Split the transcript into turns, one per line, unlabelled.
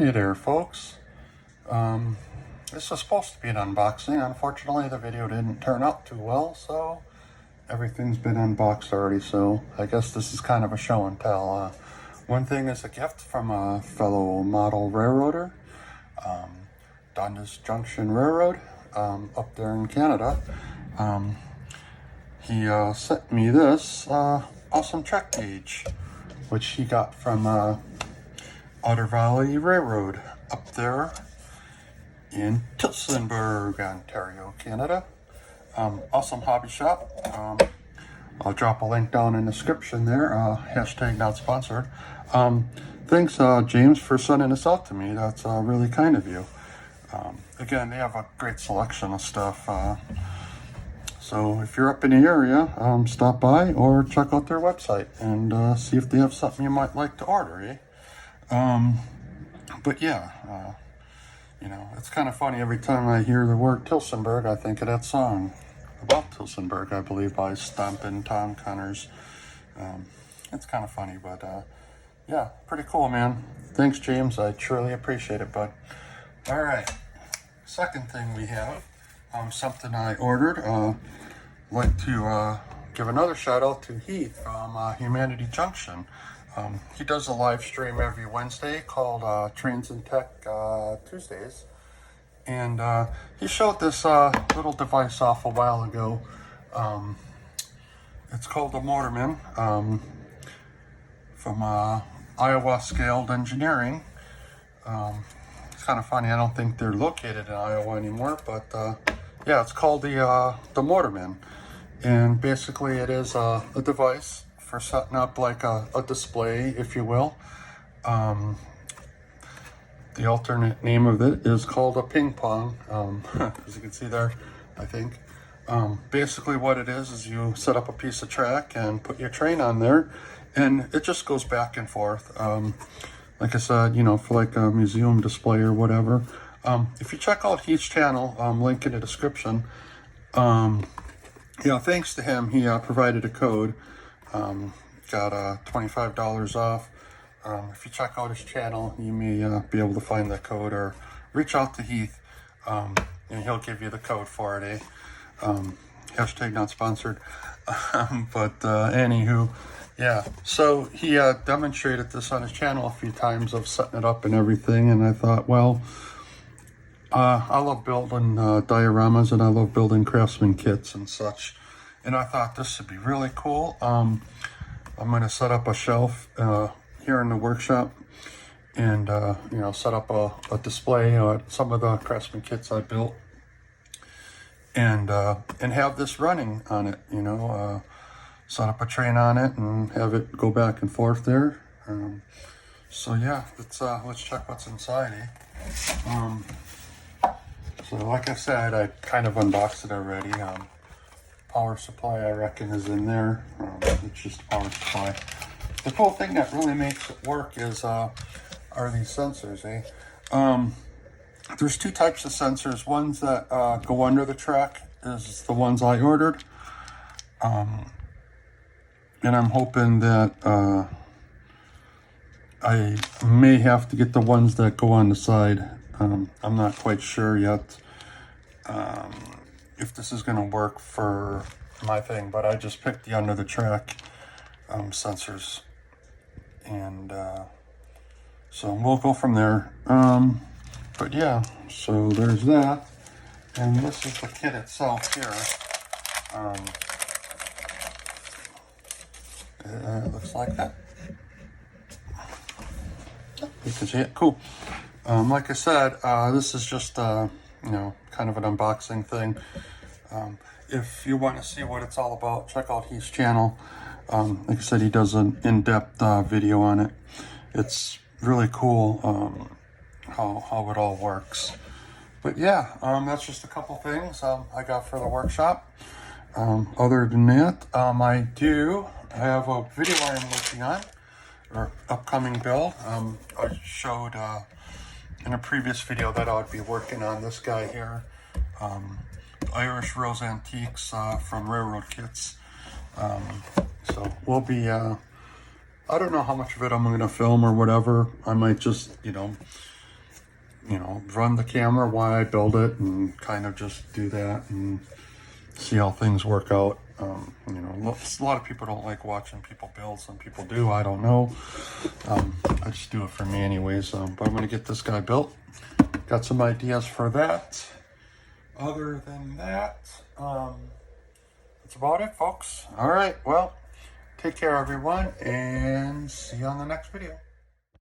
Hey there, folks. This was supposed to be an unboxing. Unfortunately, the video didn't turn out too well, so everything's been unboxed already, so I guess this is kind of a show and tell. One thing is a gift from a fellow model railroader, Dundas Junction Railroad, up there in Canada. He sent me this awesome track gauge, which he got from Otter Valley Railroad up there in Tillsonburg, Ontario, Canada. Awesome hobby shop. I'll drop a link down in the description there. Hashtag not sponsored. Thanks, James, for sending this out to me. That's really kind of you. Again, they have a great selection of stuff. So if you're up in the area, stop by or check out their website and see if they have something you might like to order, eh? But yeah, you know, it's kind of funny. Every time I hear the word Tillsonburg, I think of that song about Tillsonburg, I believe, by Stompin' Tom Connors. It's kind of funny, but yeah, pretty cool, man. Thanks, James. I truly appreciate it, bud. All right, second thing we have, something I ordered. Like to give another shout out to Heath from Humanity Junction. He does a live stream every Wednesday called Trains and Tech Tuesdays. And he showed this little device off a while ago. It's called the Motorman from Iowa Scaled Engineering. It's kind of funny, I don't think they're located in Iowa anymore, but yeah, it's called the Motorman. And basically it is a device for setting up like a display, if you will. The alternate name of it is called a ping pong, as you can see there, I think. Basically what it is you set up a piece of track and put your train on there, and it just goes back and forth. Like I said, you know, for like a museum display or whatever. If you check out Heath's channel, link in the description. Yeah, thanks to him, he provided a code. Got $25 off. If you check out his channel, you may be able to find that code, or reach out to Heath, and he'll give you the code for it, eh? Hashtag not sponsored. But anywho, yeah, so he demonstrated this on his channel a few times of setting it up and everything, and I thought, well, I love building dioramas, and I love building craftsman kits and such, and I thought this would be really cool. I'm going to set up a shelf here in the workshop, and you know, set up a display on some of the craftsman kits I built, and have this running on it, you know, set up a train on it and have it go back and forth there. So yeah, let's check what's inside, eh? So like I said, I kind of unboxed it already. Power supply, I reckon, is in there. It's just a power supply. The cool thing that really makes it work is are these sensors, eh? There's two types of sensors. Ones that go under the track is the ones I ordered. And I'm hoping that I may have to get the ones that go on the side. I'm not quite sure yet if this is going to work for my thing, but I just picked the under the track sensors, and so we'll go from there. But yeah, so there's that, and this is the kit itself here. It looks like that. You can see it. Cool. Like I said, this is just you know, kind of an unboxing thing. If you want to see what it's all about, check out Heath's channel. Like I said, he does an in-depth video on it. It's really cool how it all works. But yeah, that's just a couple things I got for the workshop. Other than that, I do have a video I'm working on, or upcoming build. I showed in a previous video that I would be working on this guy here, Irish Rose Antiques from Railroad Kits. So we'll be I don't know how much of it I'm going to film or whatever. I might just, you know, you know, run the camera while I build it and kind of just do that and see how things work out. You know, a lot of people don't like watching people build. Some people do. I don't know. I just do it for me anyways. But I'm going to get this guy built. Got some ideas for that. Other than that, that's about it, folks. All right. Well, take care, everyone, and see you on the next video.